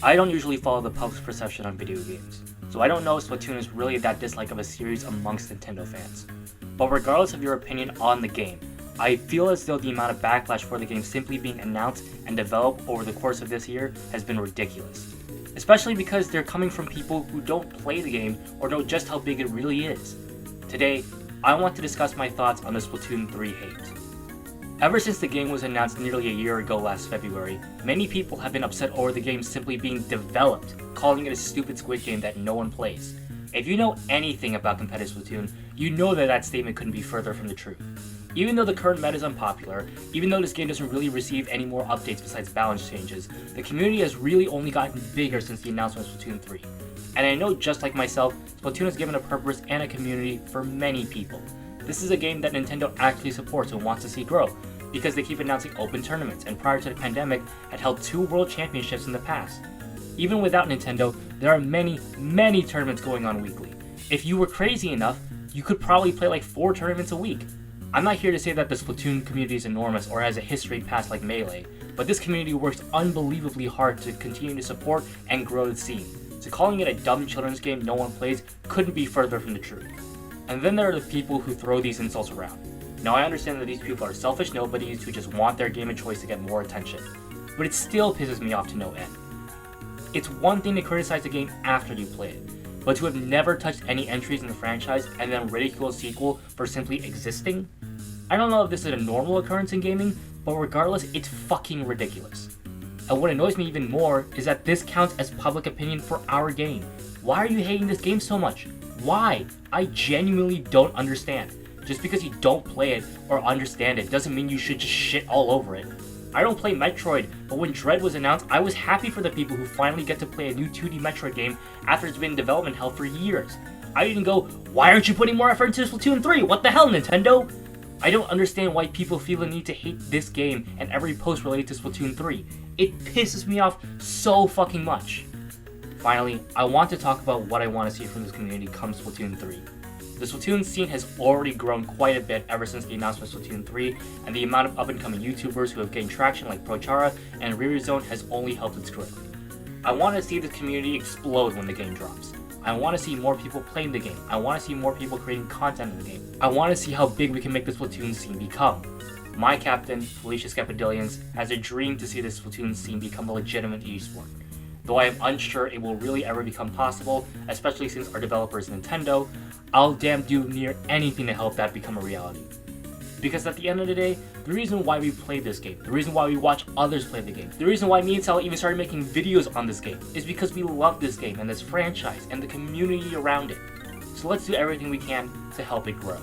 I don't usually follow the public's perception on video games, so I don't know if Splatoon is really that dislike of a series amongst Nintendo fans. But regardless of your opinion on the game, I feel as though the amount of backlash for the game simply being announced and developed over the course of this year has been ridiculous. Especially because they're coming from people who don't play the game or know just how big it really is. Today, I want to discuss my thoughts on the Splatoon 3 hate. Ever since the game was announced nearly a year ago last February, many people have been upset over the game simply being developed, calling it a stupid Squid game that no one plays. If you know anything about competitive Splatoon, you know that statement couldn't be further from the truth. Even though the current meta is unpopular, even though this game doesn't really receive any more updates besides balance changes, the community has really only gotten bigger since the announcement of Splatoon 3. And I know just like myself, Splatoon has given a purpose and a community for many people. This is a game that Nintendo actually supports and wants to see grow, because they keep announcing open tournaments, and prior to the pandemic had held 2 world championships in the past. Even without Nintendo, there are many tournaments going on weekly. If you were crazy enough, you could probably play like 4 tournaments a week. I'm not here to say that the Splatoon community is enormous or has a history past like Melee, but this community works unbelievably hard to continue to support and grow the scene. So calling it a dumb children's game no one plays couldn't be further from the truth. And then there are the people who throw these insults around. Now I understand that these people are selfish nobodies who just want their game of choice to get more attention, but it still pisses me off to no end. It's one thing to criticize the game after you play it, but to have never touched any entries in the franchise and then ridicule a sequel for simply existing? I don't know if this is a normal occurrence in gaming, but regardless, it's fucking ridiculous. And what annoys me even more is that this counts as public opinion for our game. Why are you hating this game so much? Why? I genuinely don't understand. Just because you don't play it or understand it doesn't mean you should just shit all over it. I don't play Metroid, but when Dread was announced, I was happy for the people who finally get to play a new 2D Metroid game after it's been in development hell for years. I didn't go, why aren't you putting more effort into Splatoon 3? What the hell, Nintendo? I don't understand why people feel the need to hate this game and every post related to Splatoon 3. It pisses me off so fucking much. Finally, I want to talk about what I want to see from this community come Splatoon 3. The Splatoon scene has already grown quite a bit ever since the announcement of Splatoon 3, and the amount of up-and-coming YouTubers who have gained traction like Prochara and RiriZone has only helped its growth. I want to see this community explode when the game drops. I want to see more people playing the game. I want to see more people creating content in the game. I want to see how big we can make the Splatoon scene become. My captain, Felicia Skepidillions, has a dream to see the Splatoon scene become a legitimate esport. Though I am unsure it will really ever become possible, especially since our developer is Nintendo, I'll damn do near anything to help that become a reality. Because at the end of the day, the reason why we play this game, the reason why we watch others play the game, the reason why me and Sal even started making videos on this game, is because we love this game and this franchise and the community around it. So let's do everything we can to help it grow.